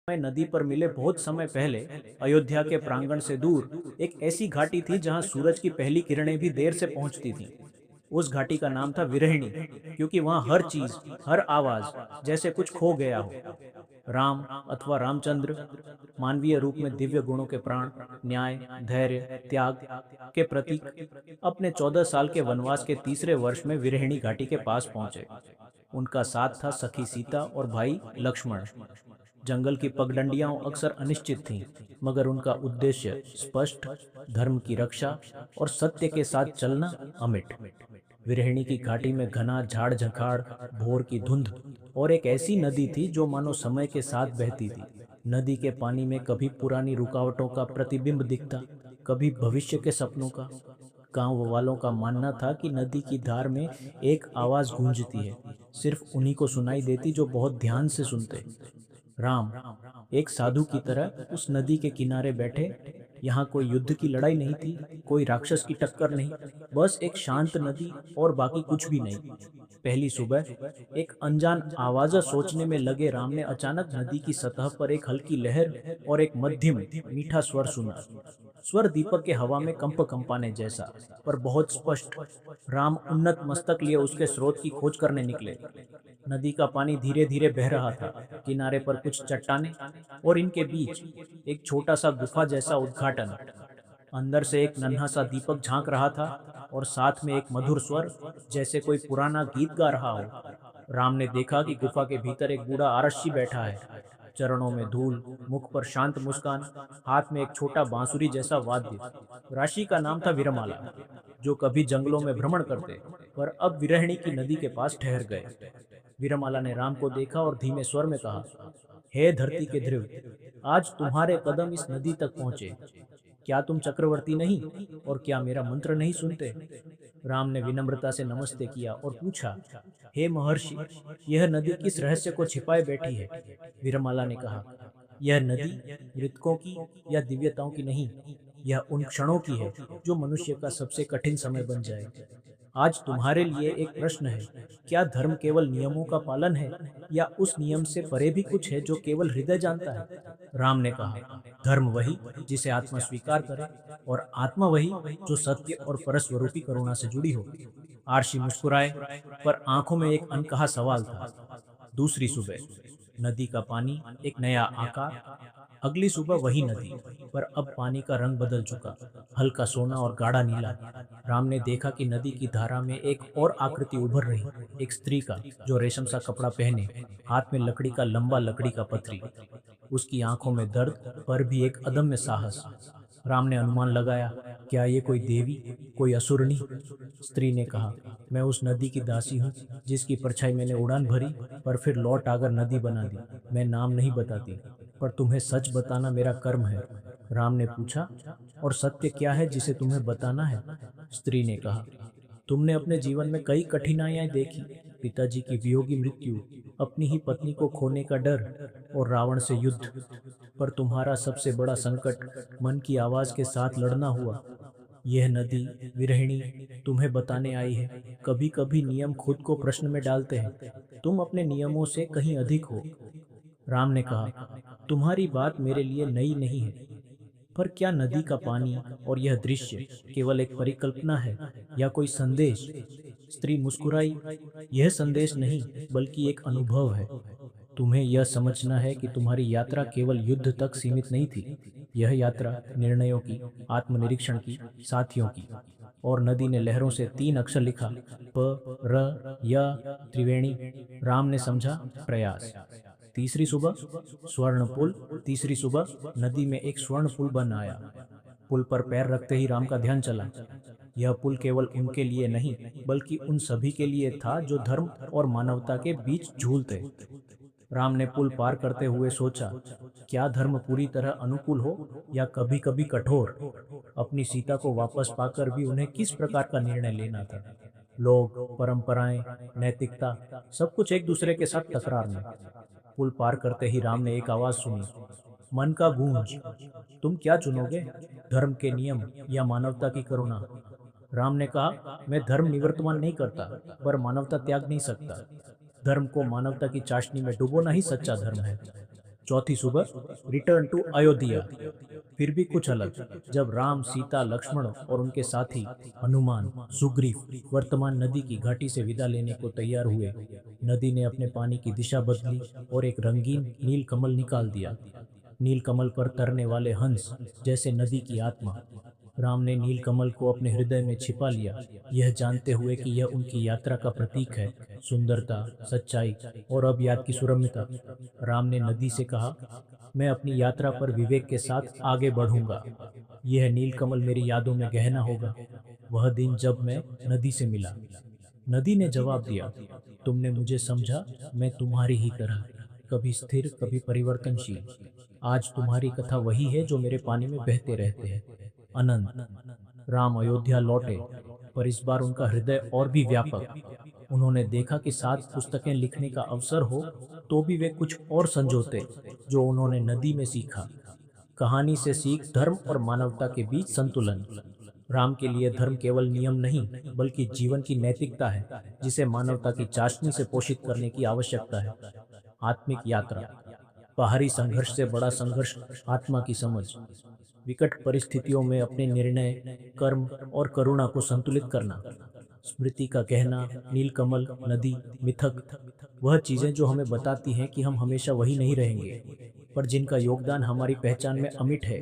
मैं नदी पर मिले बहुत समय पहले अयोध्या के प्रांगण से दूर एक ऐसी घाटी थी जहां सूरज की पहली किरणें भी देर से पहुंचती थीं। उस घाटी का नाम था विरहिणी, क्योंकि वहां हर चीज, हर आवाज जैसे कुछ खो गया हो। राम अथवा रामचंद्र, मानवीय रूप में दिव्य गुणों के प्राण, न्याय, धैर्य, त्याग के प्रतीक, अपने 14 साल के वनवास के तीसरे वर्ष में विरहिणी घाटी के पास पहुंचे। उनका साथ था सखी सीता और भाई लक्ष्मण। जंगल की पगडंडियां अक्सर अनिश्चित थीं, मगर उनका उद्देश्य स्पष्ट, धर्म की रक्षा और सत्य के साथ चलना अमिट। विरहिणी की घाटी में घना झाड़ झंखाड़, भोर की धुंध और एक ऐसी नदी थी जो मानो समय के साथ बहती थी। नदी के पानी में कभी पुरानी रुकावटों का प्रतिबिंब दिखता, कभी भविष्य के सपनों का। गांव वालों का मानना था कि नदी की धार में एक आवाज गूंजती है, सिर्फ उन्हीं को सुनाई देती जो बहुत ध्यान से सुनते। राम एक साधु की तरह उस नदी के किनारे बैठे। यहाँ कोई युद्ध की लड़ाई नहीं थी, कोई राक्षस की टक्कर नहीं, बस एक शांत नदी और बाकी कुछ भी नहीं। पहली सुबह एक अनजान आवाज़ सोचने में लगे राम ने अचानक नदी की सतह पर एक हल्की लहर और एक मध्यम मीठा स्वर सुना। स्वर दीपक के हवा में कंप कंपाने जैसा, पर बहुत स्पष्ट। राम उन्नत मस्तक लिए उसके स्रोत की खोज करने निकले। नदी का पानी धीरे धीरे बह रहा था। किनारे पर कुछ चट्टानें और इनके बीच एक छोटा सा गुफा जैसा उद्घाटन। अंदर से एक नन्हा सा दीपक झांक रहा था और साथ में एक मधुर स्वर, जैसे कोई पुराना गीत गा रहा हो। राम ने देखा कि गुफा के भीतर एक बूढ़ा आरक्षी बैठा है। चरणों में धूल, मुख पर शांत मुस्कान, हाथ में एक छोटा बांसुरी जैसा वाद्य। राशि का नाम था विरमाला, जो कभी जंगलों में भ्रमण करते, पर अब विरहिणी की नदी के पास ठहर गए। विरमाला ने राम को देखा और धीमे स्वर में कहा, हे धरती के ध्रुव, आज तुम्हारे कदम इस नदी तक पहुंचे। क्या तुम चक्रवर्ती नहीं, और क्या मेरा मंत्र नहीं सुनते? राम ने विनम्रता से नमस्ते किया और पूछा, हे महर्षि, यह नदी किस रहस्य को छिपाए बैठी है? विरमाला ने कहा, यह नदी मृतकों की या दिव्यताओं की नहीं, यह उन क्षणों की है जो मनुष्य का सबसे कठिन समय बन जाए। आज तुम्हारे लिए एक प्रश्न है, क्या धर्म केवल नियमों का पालन है, या उस नियम से परे भी कुछ है जो केवल हृदय जानता है? राम ने कहा, धर्म वही जिसे आत्मा स्वीकार करे, और आत्मा वही जो सत्य और परस्वरूपी करुणा से जुड़ी हो। आरशी मुस्कुराए, पर आंखों में एक अनकहा सवाल था। दूसरी सुबह नदी का पानी एक नया आकार। अगली सुबह वही नदी, पर अब पानी का रंग बदल चुका, हल्का सोना और गाढ़ा नीला। राम ने देखा कि नदी की धारा में एक और आकृति उभर रही, एक स्त्री का, जो रेशम सा कपड़ा पहने, हाथ में लकड़ी का लंबा लकड़ी का पतरी। उसकी आंखों में दर्द, पर भी एक अदम्य साहस। राम ने अनुमान लगाया, क्या ये कोई देवी, कोई असुरनी? स्त्री ने कहा, मैं उस नदी की दासी हूँ जिसकी परछाई मैंने उड़ान भरी, पर फिर लौट आकर नदी बना दी। मैं नाम नहीं बताती, पर तुम्हें सच बताना मेरा कर्म है। राम ने पूछा, और सत्य क्या है जिसे तुम्हें बताना है? स्त्री ने कहा, तुमने अपने जीवन में कई कठिनाइयां देखी, पिताजी की वियोगी मृत्यु, अपनी ही पत्नी को खोने का डर, और रावण से युद्ध, पर तुम्हारा सबसे बड़ा संकट मन की आवाज के साथ लड़ना हुआ। यह नदी विरहिणी तुम्हें बताने आई है, कभी कभी नियम खुद को प्रश्न में डालते हैं, तुम अपने नियमों से कहीं अधिक हो। राम ने कहा, तुम्हारी बात मेरे लिए नई नहीं है, पर क्या नदी का पानी और यह दृश्य केवल एक परिकल्पना है, या कोई संदेश? स्त्री मुस्कुराई, यह संदेश नहीं, बल्कि एक अनुभव है। तुम्हें यह समझना है कि तुम्हारी यात्रा केवल युद्ध तक सीमित नहीं थी। यह यात्रा निर्णयों की, आत्मनिरीक्षण की, साथियों की। और नदी ने लहरों से 3 अक्षर लिखा, प र य त्रिवेणी। राम ने समझा, प्रयास। तीसरी सुबह स्वर्ण पुल। तीसरी सुबह नदी में एक स्वर्ण पुल बन आया। पुल पर पैर रखते ही राम का ध्यान चला। यह पुल केवल उनके लिए नहीं, बल्कि उन सभी के लिए था जो धर्म और मानवता के बीच झूलते। राम ने पुल पार करते हुए सोचा, क्या धर्म पूरी तरह अनुकूल हो, या कभी कभी कठोर? अपनी सीता को वापस पाकर भी उन्हें किस प्रकार का निर्णय लेना था? लोग, परंपराएं, नैतिकता, सब कुछ एक दूसरे के साथ टकरार में। पुल पार करते ही राम ने एक आवाज सुनी, मन का गूंज। तुम क्या चुनोगे, धर्म के नियम या मानवता की करुणा? राम ने कहा, मैं धर्म निवर्तमान नहीं करता, पर मानवता त्याग नहीं सकता। धर्म को मानवता की चाशनी में डुबोना ही सच्चा धर्म है। चौथी सुबह, रिटर्न टू अयोध्या। फिर भी कुछ अलग। जब राम, सीता, लक्ष्मण और उनके साथी हनुमान, सुग्रीव वर्तमान नदी की घाटी से विदा लेने को तैयार हुए, नदी ने अपने पानी की दिशा बदली और एक रंगीन नील कमल निकाल दिया। नील कमल पर तरने वाले हंस जैसे नदी की आत्मा। राम ने नील कमल को अपने हृदय में छिपा लिया, यह जानते हुए कि यह उनकी यात्रा का प्रतीक है, सुंदरता, सच्चाई और अब याद की सुरम्यता। राम ने नदी से कहा, मैं अपनी यात्रा पर विवेक के साथ आगे बढ़ूंगा। यह नीलकमल मेरी यादों में गहना होगा। वह दिन जब मैं नदी से मिला। नदी ने जवाब दिया, तुमने मुझे समझा, मैं तुम्हारी ही तरह, कभी स्थिर कभी परिवर्तनशील। आज तुम्हारी कथा वही है जो मेरे पानी में बहते रहते हैं, अनंत। राम अयोध्या लौटे, पर इस बार उनका हृदय और भी व्यापक। उन्होंने देखा कि 7 पुस्तकें लिखने का अवसर हो, तो भी वे कुछ और संजोते जो उन्होंने नदी में सीखा। कहानी से सीख, धर्म और मानवता के बीच संतुलन। राम के लिए धर्म केवल नियम नहीं, बल्कि जीवन की नैतिकता है, जिसे मानवता की चाशनी से पोषित करने की आवश्यकता है। आत्मिक यात्रा। बाहरी संघर्ष से बड़ा संघर्ष आत्मा की समझ। विकट परिस्थितियों में अपने निर्णय, कर्म और करुणा को संतुलित करना। स्मृति का कहना, नीलकमल, नदी, मिथक, वह चीजें जो हमें बताती हैं कि हम हमेशा वही नहीं रहेंगे, पर जिनका योगदान हमारी पहचान में अमिट है।